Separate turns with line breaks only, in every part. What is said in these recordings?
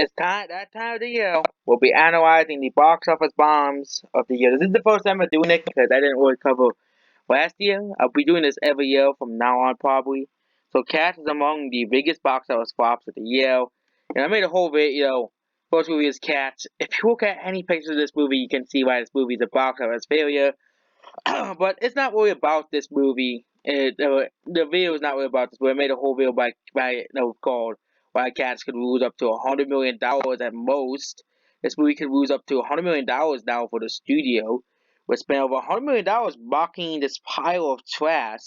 It's time that time of the year. We'll be analyzing the box office bombs of the year. This is the first time I'm doing it because I didn't really cover last year. I'll be doing this every year from now on probably. So Cats is among the biggest box office flops of the year. And I made a whole video. First movie is Cats. If you look at any pictures of this movie, you can see why this movie is a box office failure. But it's not really about this movie. The video is not really about this movie. I made a whole video called "Why Cats Could Lose Up to $100 million at most." This movie could lose up to $100 million now for the studio. We spent over $100 million mocking this pile of trash.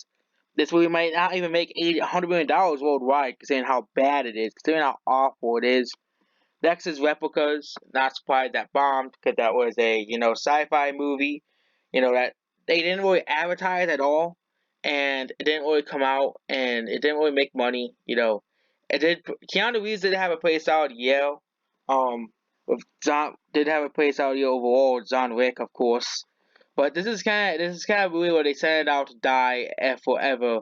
This movie might not even make $100 million worldwide, considering how bad it is, considering how awful it is. Next is Replicas. Not surprised that bombed because that was a sci-fi movie. That they didn't really advertise at all, and it didn't really come out, and it didn't really make money. It did. Keanu Reeves did have a pretty solid year. Um, with John did have a pretty solid year overall. John Wick, of course. But this is kind of really where they set it out to die forever.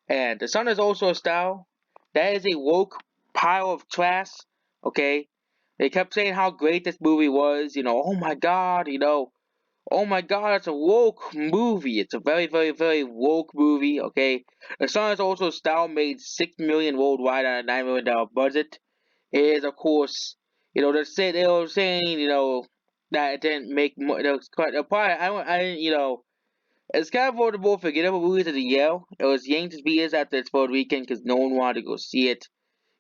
And the Sun is also a style. That is a woke pile of trash. Okay, they kept saying how great this movie was. Oh my god. Oh my god, it's a woke movie. It's a very, very, very woke movie. Okay, the Sun is also a style made 6 million worldwide on a $9 million budget. It is, of course, they were saying, that it didn't make money. Probably, it's kind of one of the more forgettable movies of the year. It was yanked to theaters after its third weekend because no one wanted to go see it.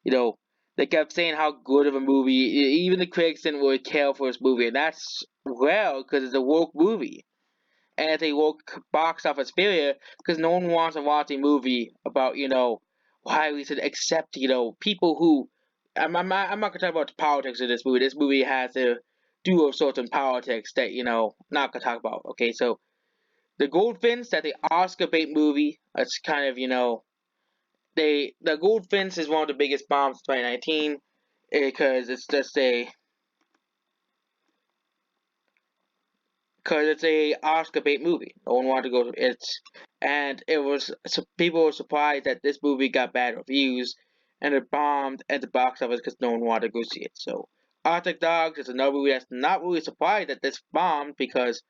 You know, they kept saying how good of a movie. Even the critics didn't really care for this movie, and that's well because it's a woke movie and it's a woke box office failure because no one wants to watch a movie about why we should accept people who. I'm not gonna talk about the politics of this movie. This movie has to do with certain politics that not gonna talk about. Okay, so the Goldfinch, that the Oscar bait movie. It's kind of the Goldfinch is one of the biggest bombs of 2019 because it's a Oscar bait movie. No one wanted to go to it, and it was so people were surprised that this movie got bad reviews and it bombed at the box office because no one wanted to go see it. So Arctic Dogs is another movie that's not really surprised that this bombed because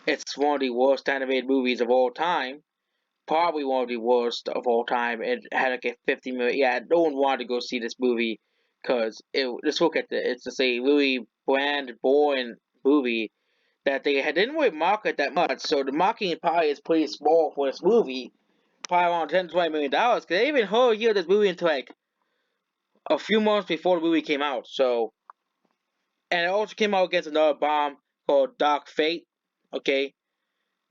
it's one of the worst animated movies of all time, probably one of the worst of all time. It had like a 50 million. Yeah, no one wanted to go see this movie because just look at it's just a really bland, boring movie that didn't really market that much. So the marketing probably is pretty small for this movie, probably around $10 to $20 million. Because they even heard hear this movie into like a few months before the movie came out. So and it also came out against another bomb called Dark Fate. Okay,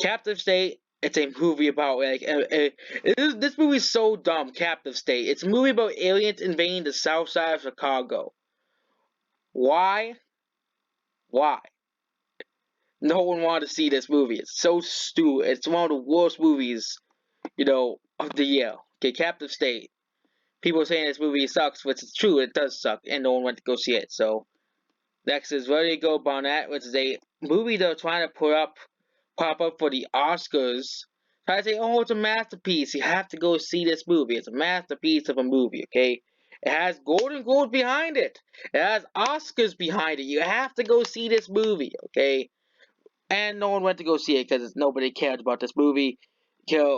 Captive State. It's a movie about this movie's so dumb. Captive State. It's a movie about aliens invading the south side of Chicago. Why? Why? No one wanted to see this movie. It's so stupid. It's one of the worst movies, of the year. Okay, Captive State. People are saying this movie sucks, which is true. It does suck, and no one went to go see it. So next is Ready to Go Barnett, which is a movie they're trying to pop up for the Oscars. Try to say, oh, it's a masterpiece. You have to go see this movie. It's a masterpiece of a movie, okay? It has Golden Globes behind it. It has Oscars behind it. You have to go see this movie, okay? And no one went to go see it because nobody cared about this movie.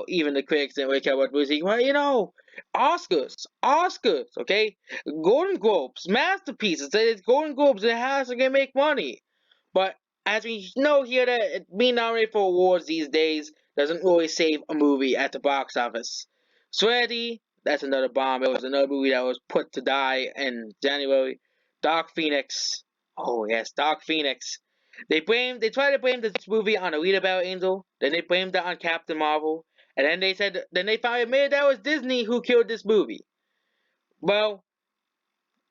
Even the critics didn't really care about the movie. Well, Oscars, okay? Golden Globes, masterpieces. It's Golden Globes. It has to make money. But as we know here, that being nominated for awards these days doesn't really save a movie at the box office. Serenity, that's another bomb. It was another movie that was put to die in January. Dark Phoenix. Oh yes, Dark Phoenix. They tried to blame this movie on Alita Battle Angel, then they blamed it on Captain Marvel, and then they finally admitted that was Disney who killed this movie. Well,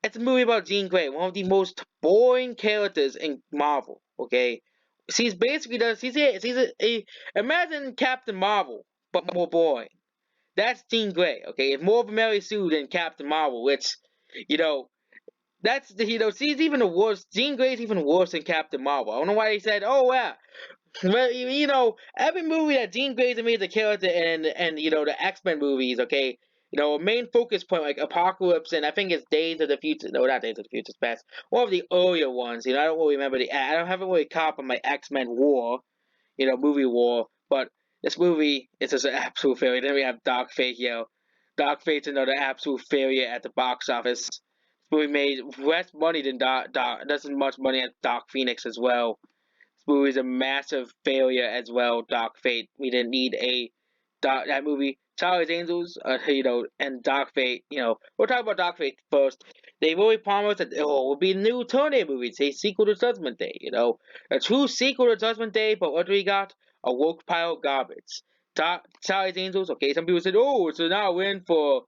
it's a movie about Jean Grey, one of the most boring characters in Marvel. Okay, imagine Captain Marvel, but more boring. That's Jean Grey. Okay, it's more of a Mary Sue than Captain Marvel, which you know that's she's even the worst. Jean Grey's even worse than Captain Marvel. I don't know why they said, oh yeah. Well, every movie that Jean Grey's made the character and the X-Men movies, okay, main focus point like Apocalypse and I think it's Days of the Future. No, not Days of the Future's Past. One of the earlier ones. I don't really remember I don't haven't really caught up on my X-Men War, movie War. But this movie is just an absolute failure. Then we have Dark Fate. Dark Fate's another absolute failure at the box office. This movie made less money than doesn't much money as Dark Phoenix as well. This movie is a massive failure as well. Dark Fate. We didn't need that movie. Charlie's Angels, and Dark Fate. We'll talk about Dark Fate first. They really promised that it will be a new Tornado movie. It's a sequel to Judgment Day. A true sequel to Judgment Day. But what do we got? A woke pile of garbage. Charlie's Angels. Okay, some people said, "Oh, it's now a win for."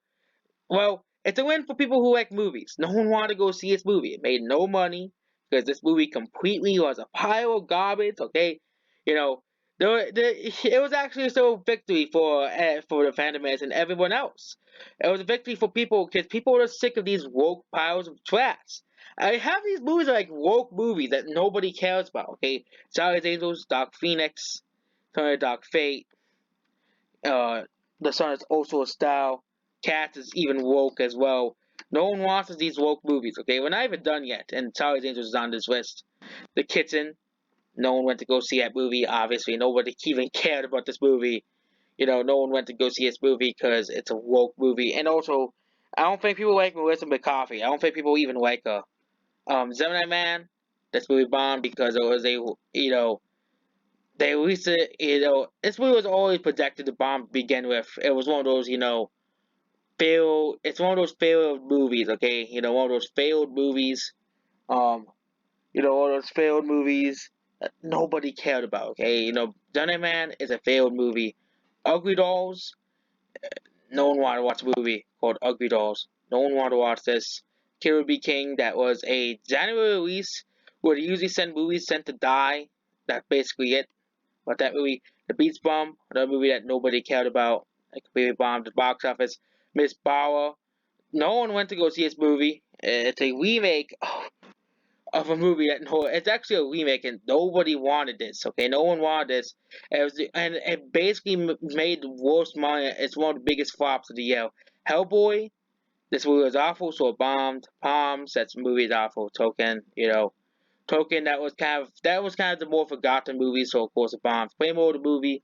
Well, it's a win for people who like movies. No one wanted to go see this movie. It made no money because this movie completely was a pile of garbage. Okay, you know, it was actually still a victory for the fandoms and everyone else. It was a victory for people because people are sick of these woke piles of trash. I have these movies like woke movies that nobody cares about. Okay, Charlie's Angels, Dark Phoenix, Dark Fate. Uh, the Sun is also a style. Cats is even woke as well. No one wants these woke movies, okay? We're not even done yet, and Charlie's Angels is on this list. The Kitchen, no one went to go see that movie, obviously. Nobody even cared about this movie. No one went to go see this movie because it's a woke movie. And also, I don't think people like Melissa McCarthy. I don't think people even like her. Gemini Man, this movie bombed because it was they released it, this movie was always projected to bomb to begin with. It was one of those, it's one of those failed movies, okay? One of those failed movies, um, one of those failed movies that nobody cared about, okay? Dunny Man is a failed movie. Ugly Dolls, no one wanted to watch a movie called Ugly Dolls. No one wanted to watch this. Killer Be King, that was a January release where they usually send movies sent to die. That's basically it. But that movie, The Beach Bum, another movie that nobody cared about, it completely bombed the box office. Miss Bauer, no one went to go see this movie. It's a remake of a movie that it's actually a remake and nobody wanted this. Okay, no one wanted this. And it basically made the worst money. It's one of the biggest flops of the year. Hellboy, this movie was awful, so it bombed. Palms, that's movie is awful. Token, that was kind of the more forgotten movie, so of course it bombed. Playmo, the movie,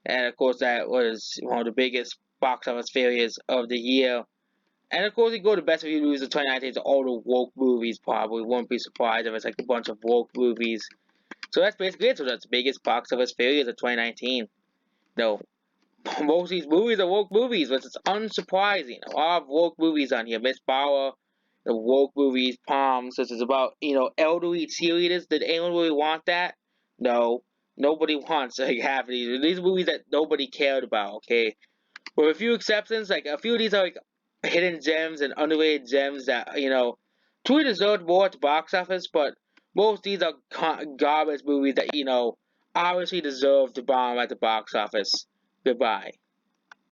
and of course that was one of the biggest box office failures of the year. And of course, you go to best review movies of 2019 to all the woke movies. Probably won't be surprised if it's like a bunch of woke movies. So that's basically it. So that's the biggest box office failures of 2019. No, most of these movies are woke movies, which is unsurprising. A lot of woke movies on here. Miss Bauer, the woke movies, Palms, which is about, elderly cheerleaders. Did anyone really want that? No. Nobody wants like half of these. These movies that nobody cared about, okay? With a few exceptions, like a few of these are like hidden gems and underrated gems that, truly deserved more at the box office, but most of these are garbage movies that, obviously deserve to bomb at the box office. Goodbye.